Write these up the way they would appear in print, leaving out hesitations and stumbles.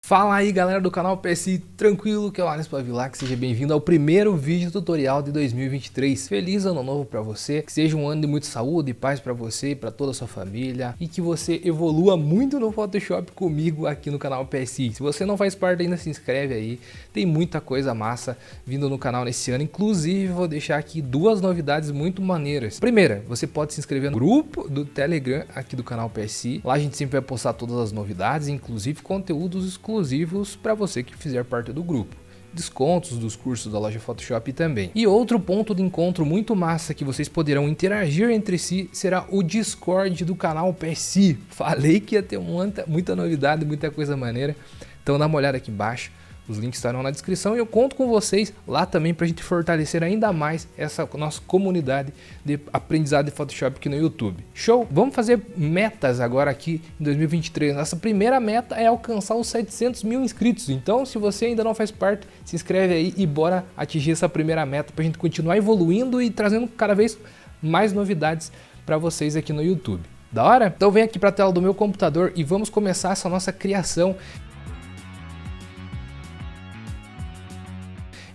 Fala aí galera do canal PSI, tranquilo? Que é o Alisson Pavilac, seja bem-vindo ao primeiro vídeo tutorial de 2023. Feliz ano novo pra você, que seja um ano de muita saúde e paz pra você e pra toda a sua família e que você evolua muito no Photoshop comigo aqui no canal PSI. Se você não faz parte ainda, se inscreve aí, tem muita coisa massa vindo no canal nesse ano, inclusive vou deixar aqui duas novidades muito maneiras. Primeira, você pode se inscrever no grupo do Telegram aqui do canal PSI, lá a gente sempre vai postar todas as novidades, inclusive conteúdos exclusivos para você que fizer parte do grupo, descontos dos cursos da loja Photoshop também. E outro ponto de encontro muito massa que vocês poderão interagir entre si será o Discord do canal PSI. Falei que ia ter muita novidade, muita coisa maneira, então dá uma olhada aqui embaixo. Os links estarão na descrição e eu conto com vocês lá também para a gente fortalecer ainda mais essa nossa comunidade de aprendizado de Photoshop aqui no YouTube. Show? Vamos fazer metas agora aqui em 2023. Nossa primeira meta é alcançar os 700 mil inscritos. Então, se você ainda não faz parte, se inscreve aí e bora atingir essa primeira meta para a gente continuar evoluindo e trazendo cada vez mais novidades para vocês aqui no YouTube. Da hora? Então vem aqui para a tela do meu computador e vamos começar essa nossa criação.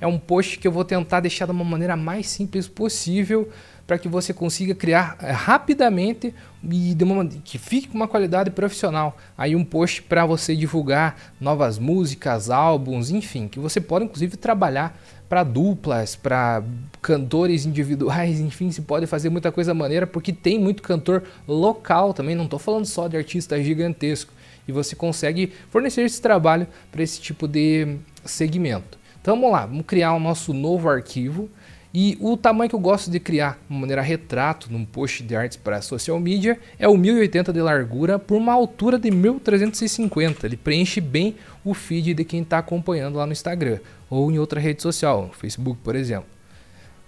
É um post que eu vou tentar deixar de uma maneira mais simples possível para que você consiga criar rapidamente e que fique com uma qualidade profissional. Aí um post para você divulgar novas músicas, álbuns, enfim, que você pode inclusive trabalhar para duplas, para cantores individuais, enfim, se pode fazer muita coisa maneira porque tem muito cantor local também, não estou falando só de artista gigantesco. E você consegue fornecer esse trabalho para esse tipo de segmento. Então vamos lá, vamos criar o nosso novo arquivo e o tamanho que eu gosto de criar de maneira retrato num post de artes para social media é o 1080 de largura por uma altura de 1350. Ele preenche bem o feed de quem está acompanhando lá no Instagram ou em outra rede social, no Facebook por exemplo.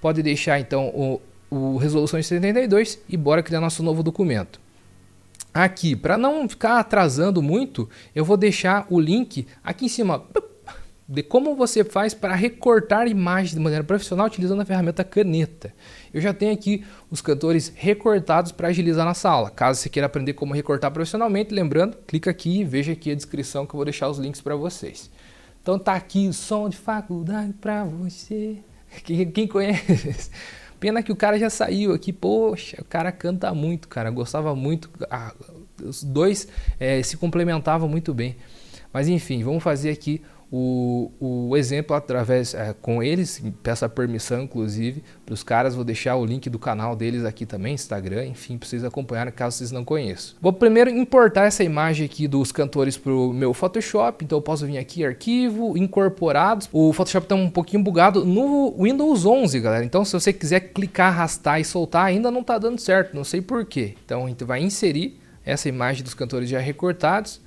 Pode deixar então o resolução em 72 e bora criar nosso novo documento. Aqui, para não ficar atrasando muito, eu vou deixar o link aqui em cima de como você faz para recortar imagens de maneira profissional utilizando a ferramenta caneta. Eu já tenho aqui os cantores recortados para agilizar nossa aula. Caso você queira aprender como recortar profissionalmente, lembrando, clica aqui e veja aqui a descrição que eu vou deixar os links para vocês. Então tá aqui o som de faculdade para você. Quem conhece? Pena que o cara já saiu aqui, poxa, o cara canta muito, cara, gostava muito, os dois se complementavam muito bem. Mas enfim, vamos fazer aqui o exemplo através com eles, peço a permissão inclusive para os caras, vou deixar o link do canal deles aqui também, Instagram, enfim, para vocês acompanharem caso vocês não conheçam. Vou primeiro importar essa imagem aqui dos cantores para o meu Photoshop, então eu posso vir aqui, arquivo, incorporados. O Photoshop está um pouquinho bugado no Windows 11, galera, então se você quiser clicar, arrastar e soltar, ainda não está dando certo, não sei porquê. Então a gente vai inserir essa imagem dos cantores já recortados.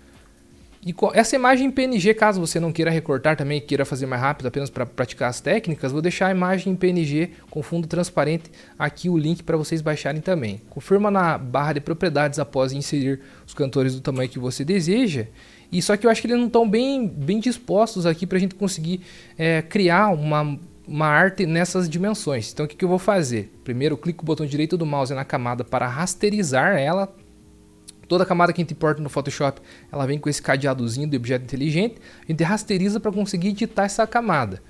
E essa imagem em PNG, caso você não queira recortar também, queira fazer mais rápido apenas para praticar as técnicas, vou deixar a imagem em PNG com fundo transparente aqui o link para vocês baixarem também. Confirma na barra de propriedades após inserir os cantores do tamanho que você deseja. E só que eu acho que eles não estão bem dispostos aqui para a gente conseguir criar uma arte nessas dimensões. Então o que eu vou fazer? Primeiro eu clico o botão direito do mouse na camada para rasterizar ela. Toda camada que a gente importa no Photoshop, ela vem com esse cadeadozinho de objeto inteligente. A gente rasteriza para conseguir editar essa camada.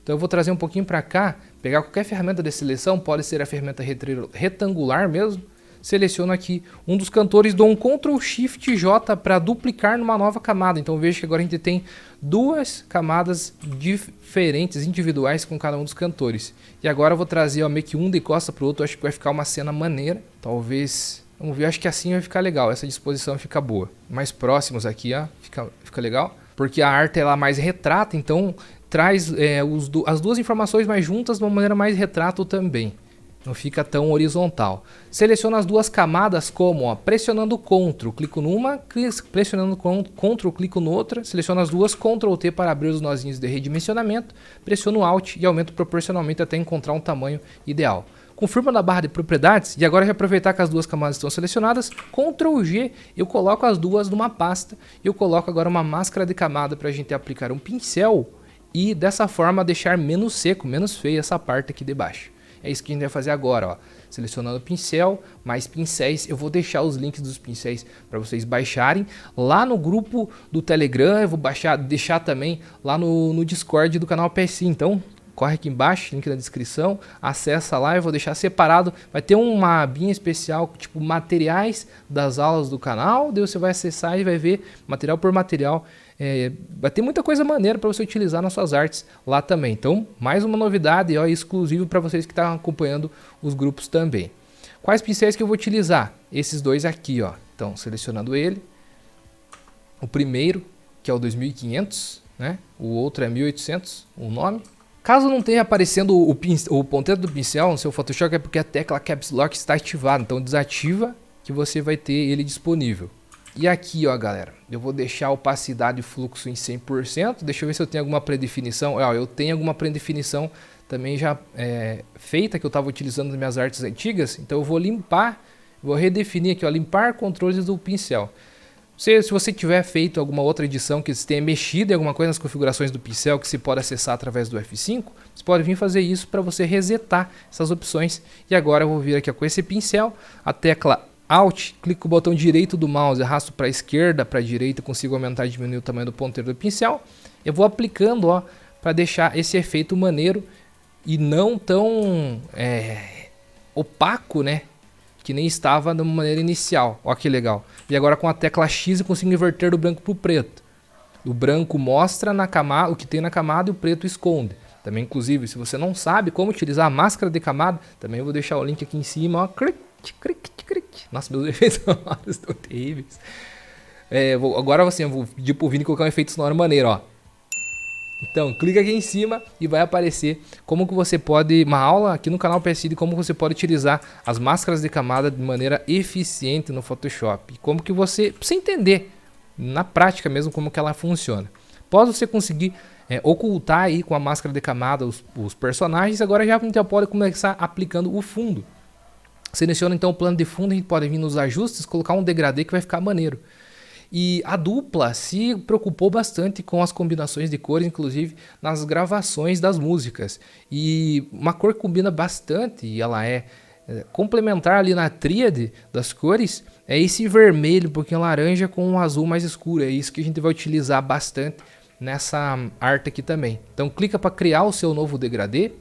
Então eu vou trazer um pouquinho para cá, pegar qualquer ferramenta de seleção, pode ser a ferramenta retangular mesmo. Seleciono aqui um dos cantores, dou um Ctrl Shift J para duplicar numa nova camada. Então veja que agora a gente tem duas camadas diferentes, individuais com cada um dos cantores. E agora eu vou trazer meio que um de costa para o outro, acho que vai ficar uma cena maneira. Talvez... Vamos ver, acho que assim vai ficar legal, essa disposição fica boa. Mais próximos aqui, ó, fica legal. Porque a arte ela é mais retrata, então traz as duas informações mais juntas de uma maneira mais retrato também. Não fica tão horizontal. Seleciono as duas camadas como, ó, pressionando Ctrl, clico numa, pressionando Ctrl, clico noutra, seleciono as duas, Ctrl T para abrir os nozinhos de redimensionamento, pressiono Alt e aumento proporcionalmente até encontrar um tamanho ideal. Confirma na barra de propriedades e agora já aproveitar que as duas camadas estão selecionadas, Ctrl G, eu coloco as duas numa pasta e eu coloco agora uma máscara de camada para a gente aplicar um pincel e dessa forma deixar menos seco, menos feia essa parte aqui de baixo. É isso que a gente vai fazer agora, ó. Selecionando o pincel, mais pincéis. Eu vou deixar os links dos pincéis para vocês baixarem lá no grupo do Telegram. Eu vou deixar também lá no Discord do canal PSI. Então, corre aqui embaixo, link na descrição, acessa lá, eu vou deixar separado, vai ter uma abinha especial, tipo materiais das aulas do canal, daí você vai acessar e vai ver material por material, vai ter muita coisa maneira para você utilizar nas suas artes lá também. Então, mais uma novidade, ó, exclusivo para vocês que estão acompanhando os grupos também. Quais pincéis que eu vou utilizar? Esses dois aqui, ó. Então, selecionando ele, o primeiro, que é o 2500, né? O outro é 1800, o nome. Caso não tenha aparecendo o ponteiro do pincel no seu Photoshop, é porque a tecla Caps Lock está ativada. Então desativa que você vai ter ele disponível. E aqui, ó, galera, eu vou deixar a opacidade e fluxo em 100%. Deixa eu ver se eu tenho alguma predefinição. Ó, eu tenho alguma predefinição também já feita, que eu estava utilizando nas minhas artes antigas. Então eu vou limpar, vou redefinir aqui, ó, limpar controles do pincel. Se você tiver feito alguma outra edição que você tenha mexido em alguma coisa nas configurações do pincel que você pode acessar através do F5, você pode vir fazer isso para você resetar essas opções. E agora eu vou vir aqui, ó, com esse pincel, a tecla Alt, clico com o botão direito do mouse, arrasto para a esquerda, para a direita, consigo aumentar e diminuir o tamanho do ponteiro do pincel. Eu vou aplicando, ó, para deixar esse efeito maneiro e não tão opaco, né? Que nem estava da maneira inicial. Ó que legal. E agora com a tecla X eu consigo inverter do branco para o preto. O branco mostra na camada, o que tem na camada, e o preto esconde. Também, inclusive, se você não sabe como utilizar a máscara de camada, também eu vou deixar o link aqui em cima. Ó. Nossa, meus efeitos sonoros estão terríveis. Agora assim, eu vou pedir pro Vini colocar um efeito sonoro maneiro, ó. Então, clica aqui em cima e vai aparecer como que você pode, uma aula aqui no canal PSI de como você pode utilizar as máscaras de camada de maneira eficiente no Photoshop. Como que você entender na prática mesmo como que ela funciona. Após você conseguir ocultar aí com a máscara de camada os personagens, agora já pode começar aplicando o fundo. Seleciona então o plano de fundo, a gente pode vir nos ajustes, colocar um degradê que vai ficar maneiro. E a dupla se preocupou bastante com as combinações de cores, inclusive nas gravações das músicas. E uma cor que combina bastante, e ela é complementar ali na tríade das cores, é esse vermelho, um pouquinho laranja com um azul mais escuro. É isso que a gente vai utilizar bastante nessa arte aqui também. Então clica para criar o seu novo degradê,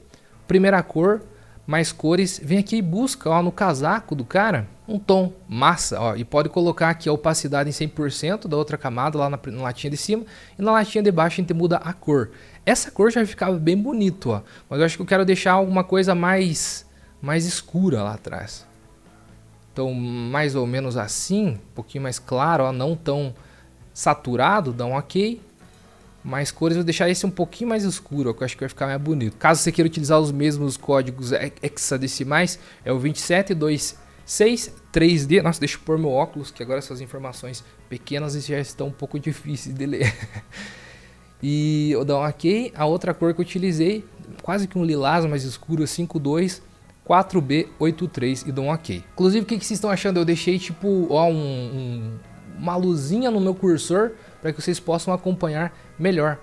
primeira cor, mais cores, vem aqui e busca, ó, no casaco do cara um tom massa, ó, e pode colocar aqui a opacidade em 100% da outra camada lá na latinha de cima, e na latinha de baixo a gente muda a cor. Essa cor já ficava bem bonito, ó, mas eu acho que eu quero deixar alguma coisa mais escura lá atrás. Então mais ou menos assim, um pouquinho mais claro, ó, não tão saturado, dá um ok. Mais cores, eu vou deixar esse um pouquinho mais escuro, que eu acho que vai ficar mais bonito. Caso você queira utilizar os mesmos códigos hexadecimais, é o 27263D. Nossa, deixa eu pôr meu óculos, que agora essas informações pequenas já estão um pouco difíceis de ler. E eu dou um ok. A outra cor que eu utilizei, quase que um lilás mais escuro, 524B83, e dou um ok. Inclusive, o que vocês estão achando? Eu deixei tipo, ó, uma luzinha no meu cursor para que vocês possam acompanhar melhor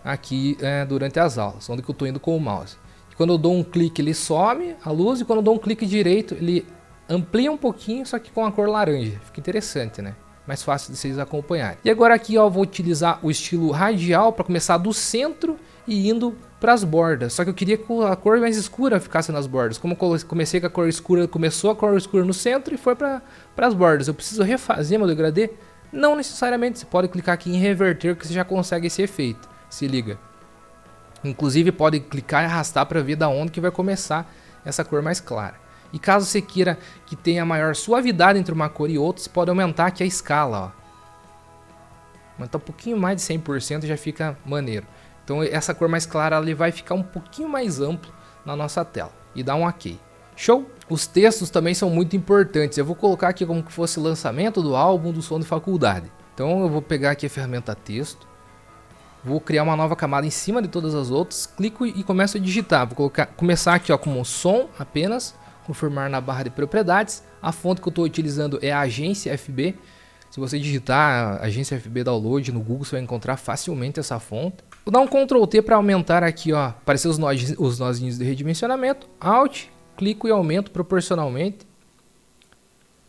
aqui durante as aulas, onde que eu estou indo com o mouse. E quando eu dou um clique ele some a luz, e quando eu dou um clique direito ele amplia um pouquinho, só que com a cor laranja. Fica interessante, né? Mais fácil de vocês acompanharem. E agora aqui, ó, eu vou utilizar o estilo radial para começar do centro e indo para as bordas. Só que eu queria que a cor mais escura ficasse nas bordas. Como eu comecei com a cor escura, começou a cor escura no centro e foi para as bordas. Eu preciso refazer meu degradê? Não necessariamente, você pode clicar aqui em reverter que você já consegue esse efeito. Se liga. Inclusive pode clicar e arrastar para ver da onde que vai começar essa cor mais clara. E caso você queira que tenha maior suavidade entre uma cor e outra, você pode aumentar aqui a escala, ó. Aumentar um pouquinho mais de 100% já fica maneiro. Então essa cor mais clara ela vai ficar um pouquinho mais amplo na nossa tela. E dá um ok. Show? Os textos também são muito importantes. Eu vou colocar aqui como que fosse lançamento do álbum do som de faculdade. Então eu vou pegar aqui a ferramenta texto. Vou criar uma nova camada em cima de todas as outras. Clico e começo a digitar. Vou começar aqui, ó, como som apenas. Confirmar na barra de propriedades. A fonte que eu estou utilizando é a Agência FB. Se você digitar Agência FB Download no Google, você vai encontrar facilmente essa fonte. Vou dar um Ctrl T para aumentar aqui, ó, aparecer os nozinhos de redimensionamento. Alt, clico e aumento proporcionalmente.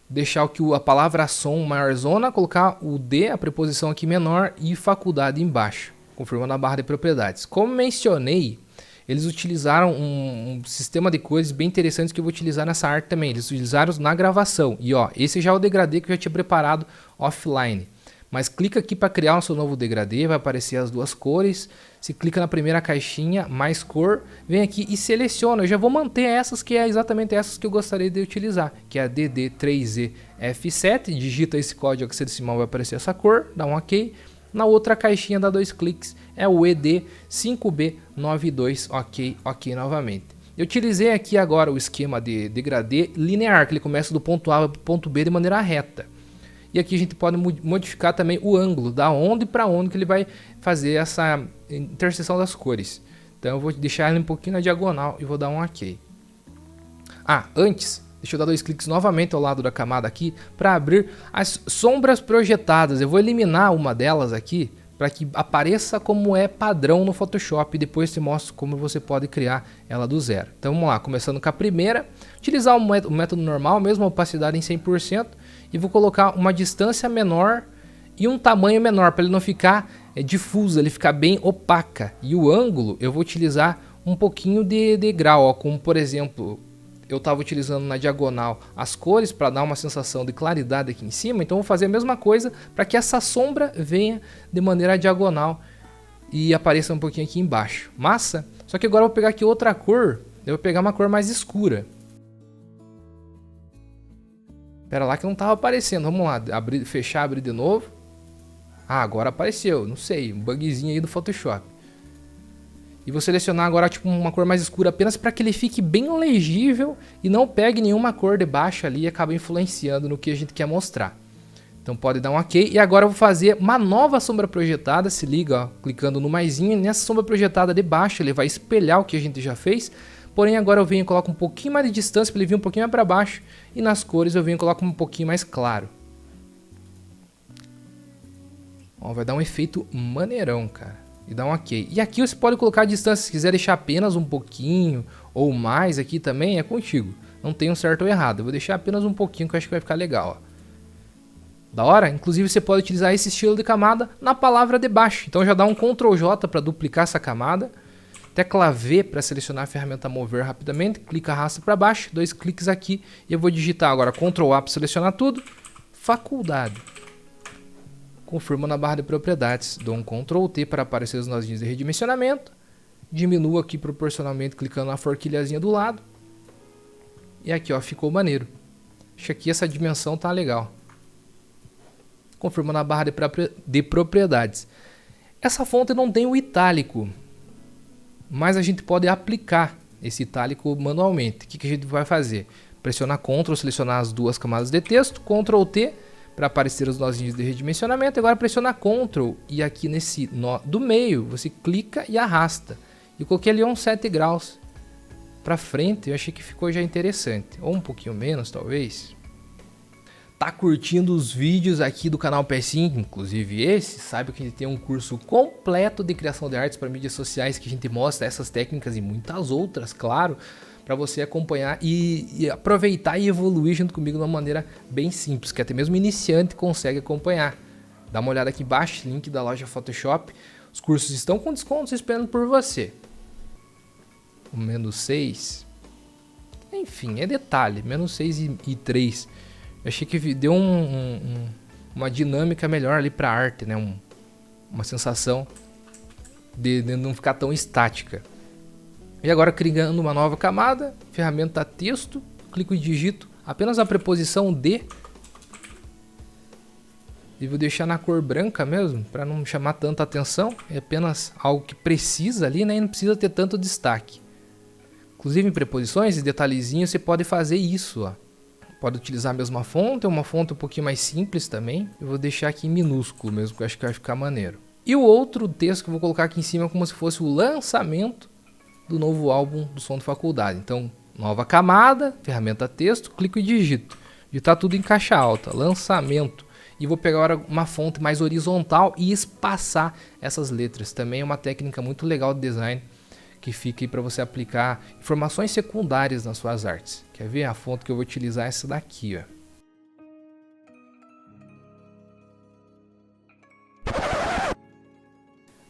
Deixar a palavra som maiorzona, colocar o D, a preposição aqui menor e faculdade embaixo, confirmando a barra de propriedades. Como mencionei, eles utilizaram um sistema de cores bem interessantes que eu vou utilizar nessa arte também. Eles utilizaram na gravação. E ó, esse já é o degradê que eu já tinha preparado offline. Mas clica aqui para criar o seu novo degradê, vai aparecer as duas cores. Se clica na primeira caixinha, mais cor, vem aqui e seleciona. Eu já vou manter essas, que é exatamente essas que eu gostaria de utilizar, que é a DD3EF7. Digita esse código hexadecimal, vai aparecer essa cor, dá um OK. Na outra caixinha, dá 2 cliques, é o ED5B92, OK novamente. Eu utilizei aqui agora o esquema de degradê linear, que ele começa do ponto A para o ponto B de maneira reta. E aqui a gente pode modificar também o ângulo, da onde para onde que ele vai fazer essa interseção das cores. Então eu vou deixar ele um pouquinho na diagonal e vou dar um OK. Antes, deixa eu dar 2 cliques novamente ao lado da camada aqui para abrir as sombras projetadas. Eu vou eliminar uma delas aqui para que apareça como é padrão no Photoshop e depois te mostro como você pode criar ela do zero. Então vamos lá, começando com a primeira, utilizar o método normal, mesmo a opacidade em 100%, e vou colocar uma distância menor e um tamanho menor para ele não ficar difuso, ele ficar bem opaca. E o ângulo eu vou utilizar um pouquinho de grau, ó, como por exemplo, eu estava utilizando na diagonal as cores para dar uma sensação de claridade aqui em cima, então vou fazer a mesma coisa para que essa sombra venha de maneira diagonal e apareça um pouquinho aqui embaixo. Massa? Só que agora eu vou pegar aqui outra cor, eu vou pegar uma cor mais escura. Pera lá que não estava aparecendo, vamos lá, abrir, fechar, abrir de novo. Agora apareceu, não sei, um bugzinho aí do Photoshop. E vou selecionar agora tipo uma cor mais escura apenas para que ele fique bem legível e não pegue nenhuma cor de baixo ali e acabe influenciando no que a gente quer mostrar. Então pode dar um OK. E agora eu vou fazer uma nova sombra projetada, se liga, ó, clicando no maisinho, e nessa sombra projetada de baixo ele vai espelhar o que a gente já fez. Porém agora eu venho e coloco um pouquinho mais de distância para ele vir um pouquinho mais para baixo. E nas cores eu venho e coloco um pouquinho mais claro. Ó, vai dar um efeito maneirão, cara. E dá um OK. E aqui você pode colocar a distância, se quiser deixar apenas um pouquinho ou mais aqui também, é contigo. Não tem um certo ou errado. Eu vou deixar apenas um pouquinho que eu acho que vai ficar legal, ó. Da hora? Inclusive você pode utilizar esse estilo de camada na palavra de baixo. Então já dá um Ctrl J para duplicar essa camada. Tecla V para selecionar a ferramenta mover rapidamente. Clica, arrasta para baixo. 2 cliques aqui. E eu vou digitar agora Ctrl A para selecionar tudo. Faculdade. Confirmo na barra de propriedades, dou um Ctrl T para aparecer os nozinhos de redimensionamento, diminuo aqui proporcionalmente clicando na forquilhazinha do lado, e aqui ó, ficou maneiro. Acho que aqui essa dimensão tá legal. Confirmo na barra de propriedades. Essa fonte não tem o itálico, mas a gente pode aplicar esse itálico manualmente. O que a gente vai fazer? Pressionar Ctrl, selecionar as duas camadas de texto, Ctrl T, para aparecer os nozinhos de redimensionamento. Agora pressiona Ctrl e aqui nesse nó do meio você clica e arrasta. E eu coloquei ali uns 7 graus para frente, eu achei que ficou já interessante. Ou um pouquinho menos talvez. Tá curtindo os vídeos aqui do canal PS5, inclusive esse? Saiba que a gente tem um curso completo de criação de artes para mídias sociais que a gente mostra essas técnicas e muitas outras, claro, para você acompanhar e aproveitar e evoluir junto comigo de uma maneira bem simples, que até mesmo iniciante consegue acompanhar. Dá uma olhada aqui embaixo, link da loja Photoshop. Os cursos estão com descontos esperando por você. O menos 6. Enfim, é detalhe. Menos 6 e 3. Eu achei que deu uma dinâmica melhor ali para a arte, né? Uma sensação de não ficar tão estática. E agora criando uma nova camada, ferramenta texto, clico e digito apenas a preposição de. E vou deixar na cor branca mesmo, para não chamar tanta atenção. É apenas algo que precisa ali, né? E não precisa ter tanto destaque. Inclusive em preposições e detalhezinhos você pode fazer isso, ó. Pode utilizar a mesma fonte, uma fonte um pouquinho mais simples também. Eu vou deixar aqui em minúsculo mesmo, que eu acho que vai ficar maneiro. E o outro texto que eu vou colocar aqui em cima é como se fosse o lançamento do novo álbum do Som de Faculdade. Então, nova camada, ferramenta texto, clico e digito. Digitar tudo em caixa alta, lançamento. E vou pegar agora uma fonte mais horizontal e espaçar essas letras. Também é uma técnica muito legal de design que fica aí para você aplicar informações secundárias nas suas artes. Quer ver? A fonte que eu vou utilizar é essa daqui, ó.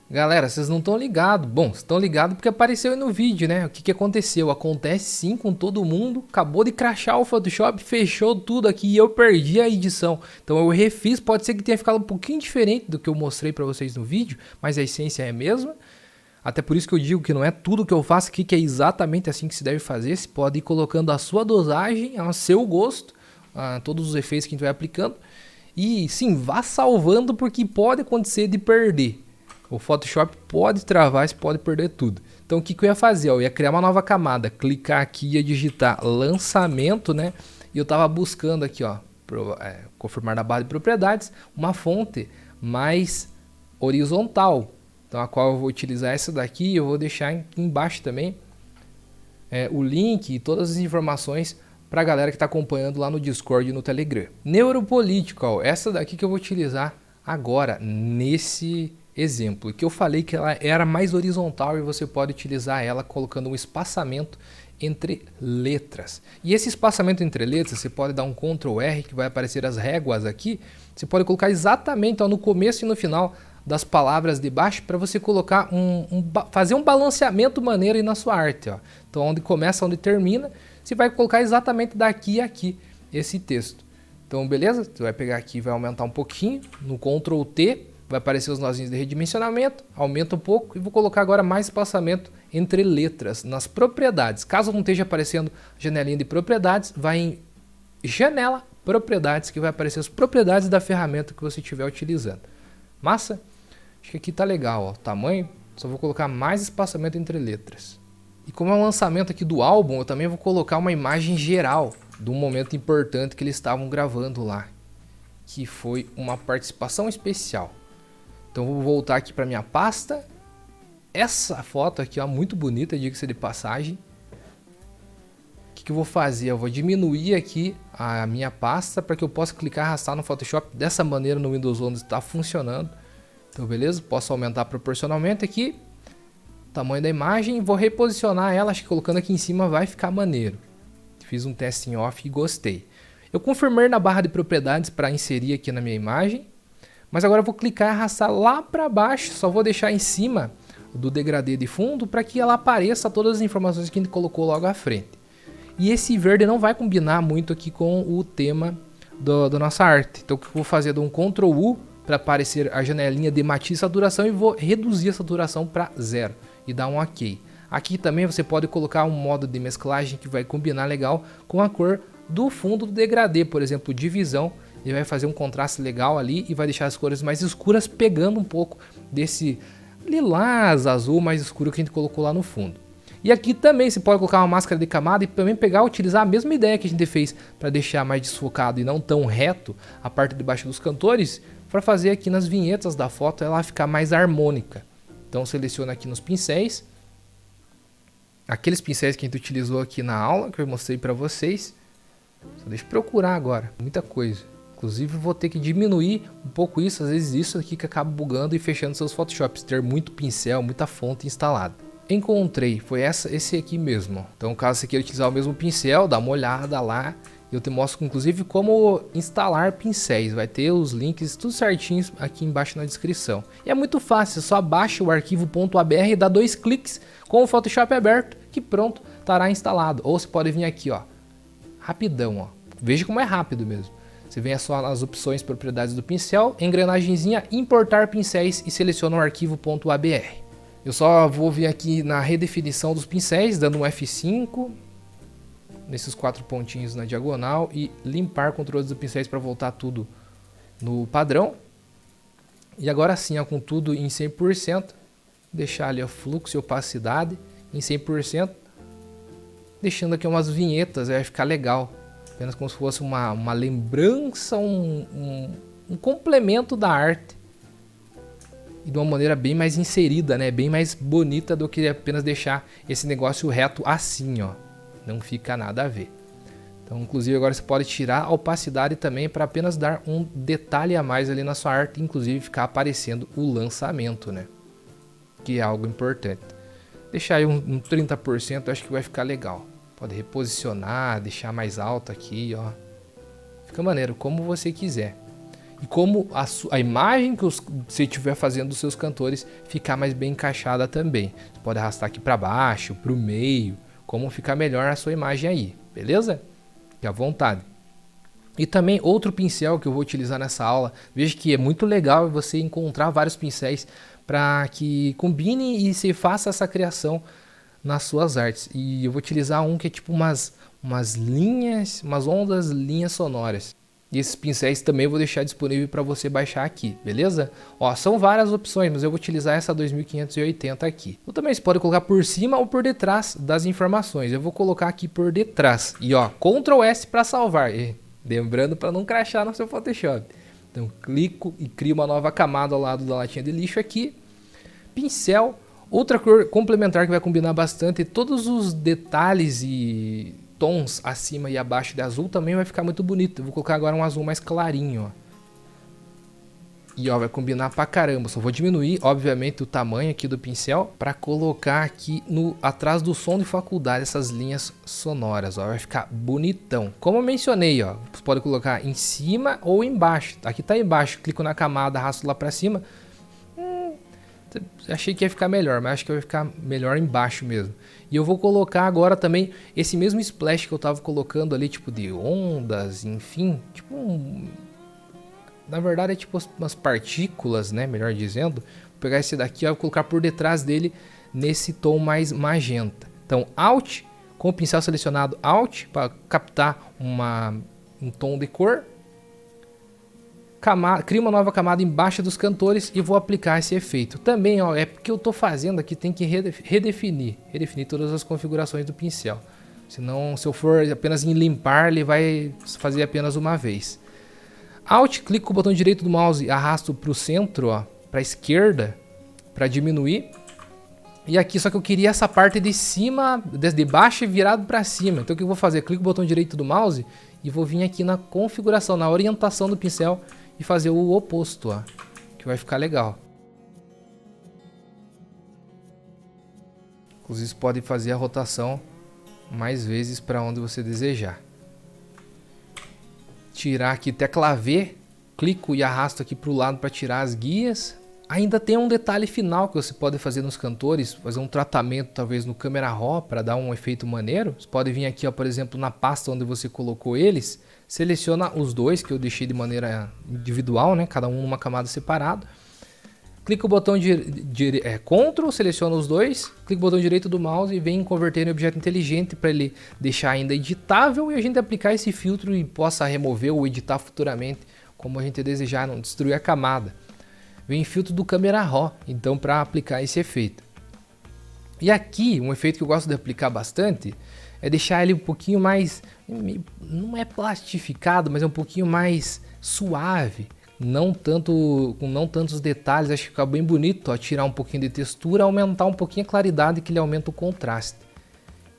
Galera, vocês não estão ligados. Bom, estão ligados porque apareceu aí no vídeo, né? O que aconteceu? Acontece sim com todo mundo. Acabou de crashar o Photoshop, fechou tudo aqui e eu perdi a edição. Então eu refiz, pode ser que tenha ficado um pouquinho diferente do que eu mostrei para vocês no vídeo, mas a essência é a mesma. Até por isso que eu digo que não é tudo que eu faço aqui que é exatamente assim que se deve fazer. Você pode ir colocando a sua dosagem, ao seu gosto, todos os efeitos que a gente vai aplicando. E sim, vá salvando porque pode acontecer de perder. O Photoshop pode travar, você pode perder tudo. Então o que eu ia fazer? Eu ia criar uma nova camada, clicar aqui e ia digitar lançamento, né? E eu estava buscando aqui, ó, confirmar na barra de propriedades, uma fonte mais horizontal. Então a qual eu vou utilizar essa daqui, eu vou deixar aqui embaixo também o link e todas as informações para a galera que está acompanhando lá no Discord e no Telegram. Neuropolitical, essa daqui que eu vou utilizar agora nesse exemplo, que eu falei que ela era mais horizontal e você pode utilizar ela colocando um espaçamento entre letras. E esse espaçamento entre letras, você pode dar um Ctrl R que vai aparecer as réguas aqui. Você pode colocar exatamente no começo e no final das palavras de baixo para você colocar fazer um balanceamento maneiro aí na sua arte, ó. Então onde começa, onde termina, você vai colocar exatamente daqui a aqui esse texto. Então beleza? Você vai pegar aqui, vai aumentar um pouquinho no Ctrl T. Vai aparecer os nozinhos de redimensionamento, aumenta um pouco e vou colocar agora mais espaçamento entre letras nas propriedades. Caso não esteja aparecendo janelinha de propriedades, vai em janela propriedades que vai aparecer as propriedades da ferramenta que você estiver utilizando. Massa? Acho que aqui tá legal, ó, tamanho, só vou colocar mais espaçamento entre letras. E como é um lançamento aqui do álbum, eu também vou colocar uma imagem geral do momento importante que eles estavam gravando lá, que foi uma participação especial. Então vou voltar aqui para minha pasta. Essa foto aqui, ó, muito bonita, diga-se de passagem. O que eu vou fazer? Eu vou diminuir aqui a minha pasta para que eu possa clicar e arrastar no Photoshop dessa maneira no Windows 11 está funcionando. Então beleza, posso aumentar proporcionalmente aqui o tamanho da imagem e vou reposicionar ela, acho que colocando aqui em cima vai ficar maneiro. Fiz um teste em off e gostei. Eu confirmei na barra de propriedades para inserir aqui na minha imagem. Mas agora eu vou clicar e arrastar lá para baixo, só vou deixar em cima do degradê de fundo para que ela apareça todas as informações que a gente colocou logo à frente. E esse verde não vai combinar muito aqui com o tema da nossa arte. Então o que eu vou fazer? Eu dou um Ctrl U para aparecer a janelinha de matiz e saturação e vou reduzir a saturação para 0 e dar um OK. Aqui também você pode colocar um modo de mesclagem que vai combinar legal com a cor do fundo do degradê, por exemplo, divisão. Ele vai fazer um contraste legal ali e vai deixar as cores mais escuras pegando um pouco desse lilás azul mais escuro que a gente colocou lá no fundo. E aqui também você pode colocar uma máscara de camada e também utilizar a mesma ideia que a gente fez para deixar mais desfocado e não tão reto a parte de baixo dos cantores, para fazer aqui nas vinhetas da foto ela ficar mais harmônica. Então seleciona aqui nos pincéis, aqueles pincéis que a gente utilizou aqui na aula que eu mostrei para vocês. Só deixa eu procurar agora, muita coisa. Inclusive vou ter que diminuir um pouco isso, às vezes isso aqui que acaba bugando e fechando seus Photoshops, ter muito pincel, muita fonte instalada. Encontrei, foi esse aqui mesmo. Então caso você queira utilizar o mesmo pincel, dá uma olhada lá. Eu te mostro inclusive como instalar pincéis, vai ter os links tudo certinhos aqui embaixo na descrição. E é muito fácil, só baixa o arquivo .abr e dá 2 cliques com o Photoshop aberto que pronto, estará instalado. Ou você pode vir aqui, ó, rapidão, ó. Veja como é rápido mesmo. Você vem só nas opções propriedades do pincel, engrenagemzinha, importar pincéis e seleciona o arquivo .abr. Eu só vou vir aqui na redefinição dos pincéis, dando um F5, nesses 4 pontinhos na diagonal e limpar controles dos pincéis para voltar tudo no padrão. E agora sim, ó, com tudo em 100%, deixar ali o fluxo e opacidade em 100%, deixando aqui umas vinhetas, vai ficar legal. Apenas como se fosse uma lembrança, um complemento da arte. E de uma maneira bem mais inserida, né? Bem mais bonita do que apenas deixar esse negócio reto assim, ó. Não fica nada a ver. Então, inclusive, agora você pode tirar a opacidade também para apenas dar um detalhe a mais ali na sua arte, inclusive ficar aparecendo o lançamento, né? Que é algo importante. Deixar aí um 30%, eu acho que vai ficar legal. Pode reposicionar, deixar mais alto aqui, ó. Fica maneiro, como você quiser. E como a imagem que você estiver fazendo dos seus cantores ficar mais bem encaixada também. Você pode arrastar aqui para baixo, para o meio, como ficar melhor a sua imagem aí, beleza? Fique à vontade. E também outro pincel que eu vou utilizar nessa aula, veja que é muito legal você encontrar vários pincéis para que combine e se faça essa criação nas suas artes. E eu vou utilizar um que é tipo umas linhas, umas ondas, linhas sonoras. E esses pincéis também eu vou deixar disponível para você baixar aqui, beleza? Ó, são várias opções, mas eu vou utilizar essa 2580 aqui. Ou também você pode colocar por cima ou por detrás das informações. Eu vou colocar aqui por detrás. E ó, Ctrl S para salvar. E, lembrando para não crashar no seu Photoshop. Então clico e crio uma nova camada ao lado da latinha de lixo aqui. Pincel. Outra cor complementar que vai combinar bastante, todos os detalhes e tons acima e abaixo de azul também vai ficar muito bonito. Eu vou colocar agora um azul mais clarinho, ó. E ó, vai combinar pra caramba. Só vou diminuir, obviamente, o tamanho aqui do pincel para colocar aqui atrás do som de faculdade essas linhas sonoras, ó. Vai ficar bonitão. Como eu mencionei, ó, você pode colocar em cima ou embaixo. Aqui tá embaixo, clico na camada, arrasto lá pra cima. Achei que ia ficar melhor, mas acho que vai ficar melhor embaixo mesmo. E eu vou colocar agora também esse mesmo splash que eu tava colocando ali, tipo de ondas, enfim, tipo na verdade é tipo umas partículas, né, melhor dizendo. Vou pegar esse daqui, ó, vou colocar por detrás dele nesse tom mais magenta. Então Alt, com o pincel selecionado Alt para captar um tom de cor. Crio uma nova camada embaixo dos cantores e vou aplicar esse efeito. Também, ó, é porque eu estou fazendo aqui, tem que redefinir todas as configurações do pincel. Senão, se eu for apenas em limpar, ele vai fazer apenas uma vez. Alt, clico com o botão direito do mouse, arrasto para o centro, para a esquerda, para diminuir. E aqui, só que eu queria essa parte de cima, de baixo virado para cima. Então o que eu vou fazer? Clico com o botão direito do mouse e vou vir aqui na configuração, na orientação do pincel e fazer o oposto, ó, que vai ficar legal. Inclusive você pode fazer a rotação mais vezes para onde você desejar. Tirar aqui tecla V, clico e arrasto aqui para o lado para tirar as guias. Ainda tem um detalhe final que você pode fazer nos cantores, fazer um tratamento talvez no Camera Raw para dar um efeito maneiro. Você pode vir aqui, ó, por exemplo, na pasta onde você colocou eles, seleciona os dois que eu deixei de maneira individual, né, cada um numa camada separado. Clica o botão Ctrl, seleciona os dois, clica o botão direito do mouse e vem em converter em objeto inteligente para ele deixar ainda editável e a gente aplicar esse filtro e possa remover ou editar futuramente como a gente desejar, não destruir a camada. Vem filtro do Camera Raw, então, para aplicar esse efeito. E aqui, um efeito que eu gosto de aplicar bastante é deixar ele um pouquinho mais, não é plastificado, mas é um pouquinho mais suave, com não tantos detalhes. Acho que fica bem bonito, ó, tirar um pouquinho de textura, aumentar um pouquinho a claridade, que ele aumenta o contraste.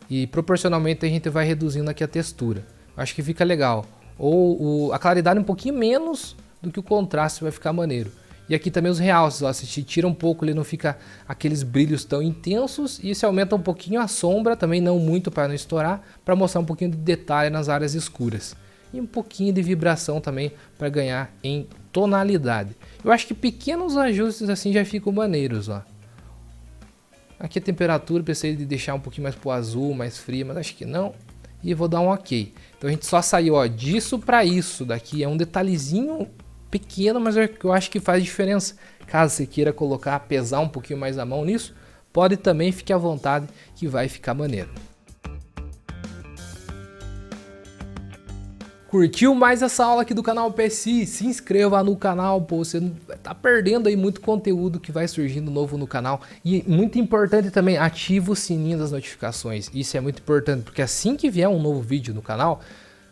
E proporcionalmente a gente vai reduzindo aqui a textura. Acho que fica legal. Ou a claridade um pouquinho menos do que o contraste, vai ficar maneiro. E aqui também os realces, ó, se tira um pouco, ele não fica aqueles brilhos tão intensos. E se aumenta um pouquinho a sombra, também não muito para não estourar, para mostrar um pouquinho de detalhe nas áreas escuras. E um pouquinho de vibração também para ganhar em tonalidade. Eu acho que pequenos ajustes assim já ficam maneiros, ó. Aqui a temperatura, pensei de deixar um pouquinho mais pro azul, mais fria, mas acho que não. E vou dar um ok. Então a gente só saiu, ó, disso para isso daqui. É um detalhezinho pequeno, mas eu acho que faz diferença. Caso você queira colocar, pesar um pouquinho mais a mão nisso, pode também, fique à vontade que vai ficar maneiro. Curtiu mais essa aula aqui do canal PSI? Se inscreva no canal, pô, você tá perdendo aí muito conteúdo que vai surgindo novo no canal. E muito importante também, ativa o sininho das notificações. Isso é muito importante, porque assim que vier um novo vídeo no canal,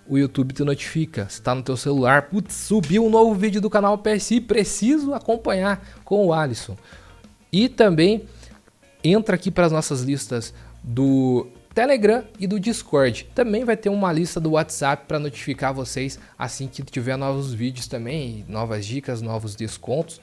o YouTube te notifica. Se tá no teu celular, putz, subiu um novo vídeo do canal PSI, preciso acompanhar com o Alisson. E também entra aqui para as nossas listas do Telegram e do Discord. Também vai ter uma lista do WhatsApp para notificar vocês assim que tiver novos vídeos também, novas dicas, novos descontos.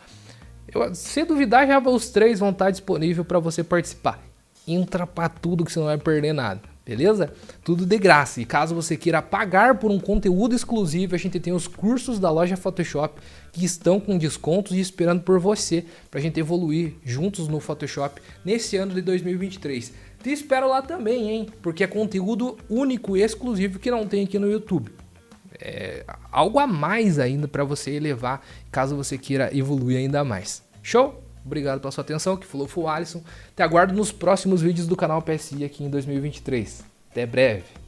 Se duvidar, já os 3 vão estar disponíveis para você participar. Entra para tudo que você não vai perder nada, beleza? Tudo de graça. E caso você queira pagar por um conteúdo exclusivo, a gente tem os cursos da loja Photoshop que estão com descontos e esperando por você para a gente evoluir juntos no Photoshop nesse ano de 2023. Te espero lá também, hein? Porque é conteúdo único e exclusivo que não tem aqui no YouTube. É algo a mais ainda para você elevar, caso você queira evoluir ainda mais. Show? Obrigado pela sua atenção, que falou foi o Alisson. Te aguardo nos próximos vídeos do canal PSI aqui em 2023. Até breve.